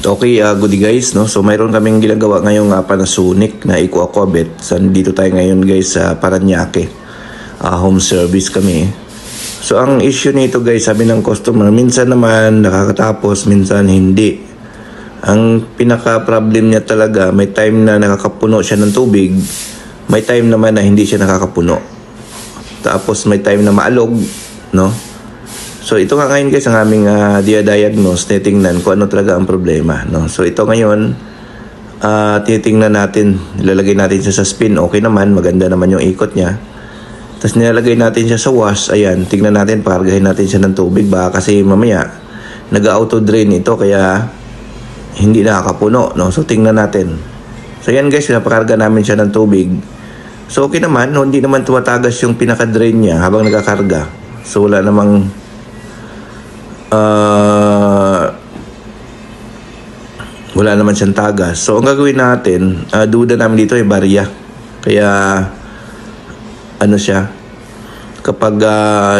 Okay, goodie guys, no? So mayroon kaming ginagawa ngayong Panasonic na Eco-Aquabet. So dito tayo ngayon guys sa Paranaque. Home service kami. So ang issue nito guys, sabi ng customer, minsan naman nakakatapos, minsan hindi. Ang pinaka-problem niya talaga, may time na nakakapuno siya ng tubig, may time naman na hindi siya nakakapuno. Tapos may time na maalog, no? So ito nga ngayon guys ang aming dia-diagnose, titingnan kung ano talaga ang problema, no? So ito ngayon, titingnan natin, ilalagay natin siya sa spin, okay naman, maganda naman yung ikot niya. Tapos nilalagay natin siya sa wash, ayan, tingnan natin, pakargahin natin siya ng tubig, baka kasi mamaya nag-auto drain ito kaya hindi nakakapuno, no? So tingnan natin. So yan guys, pinapakarga namin siya ng tubig. So okay naman, no? Hindi naman tumatagas yung pinaka-drain niya habang nagakarga. So wala namang wala naman siyang tagas. So ang gagawin natin, duda namin dito ay barya. Kaya ano siya, kapag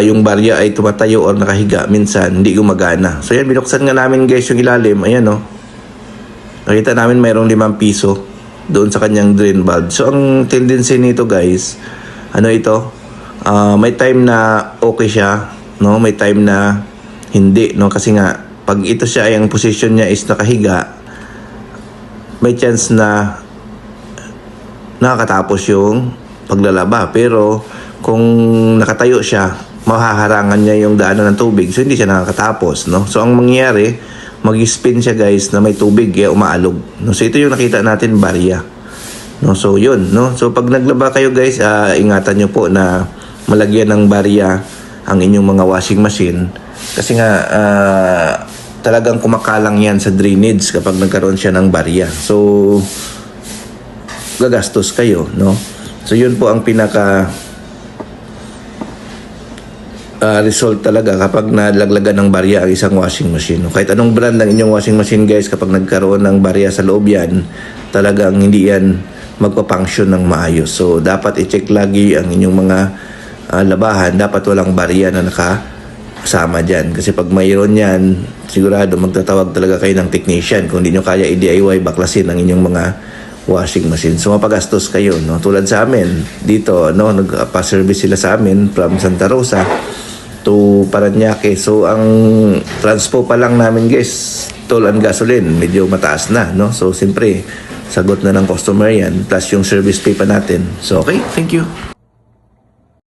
yung barya ay tumatayo o nakahiga, minsan hindi gumagana. So yan, binuksan nga namin guys yung ilalim. Ayan, no? Nakita namin mayroong 5 piso doon sa kanyang drain valve. So ang tendency nito guys, ano ito, may time na okay siya, no? May time na hindi, no? Kasi nga pag ito siya ay ang position niya is nakahiga, may chance na nakakatapos yung paglalaba. Pero kung nakatayo siya, mahaharangan niya yung daanan ng tubig, so hindi siya nakakatapos, no? So ang mangyayari, mag-spin siya guys na may tubig kaya umaalog, no? So ito yung nakita natin, barya, no? So yun, no? So pag naglaba kayo guys, ingatan nyo po na malagyan ng barya ang inyong mga washing machine. Kasi nga talagang kumakalang yan sa drainage kapag nagkaroon siya ng barya. So gagastos kayo, no? So yun po ang pinaka result talaga kapag nalaglagan ng barya ang isang washing machine. Kahit anong brand ng inyong washing machine guys, kapag nagkaroon ng barya sa loob yan, talagang hindi yan magpa-function ng maayos. So dapat i-check lagi ang inyong mga labahan. Dapat walang barya na nakasama dyan. Kasi pag mayroon yan, sigurado magtatawag talaga kayo ng technician. Kung hindi nyo kaya i-DIY, baklasin ang inyong mga washing machine. So mapagastos kayo, no? Tulad sa amin dito, no, nagpa-service sila sa amin from Santa Rosa to Paranaque. So ang transpo pa lang namin guys, toll and gasoline, medyo mataas na, no? So siyempre sagot na ng customer yan, plus yung service fee pa natin. So okay, thank you.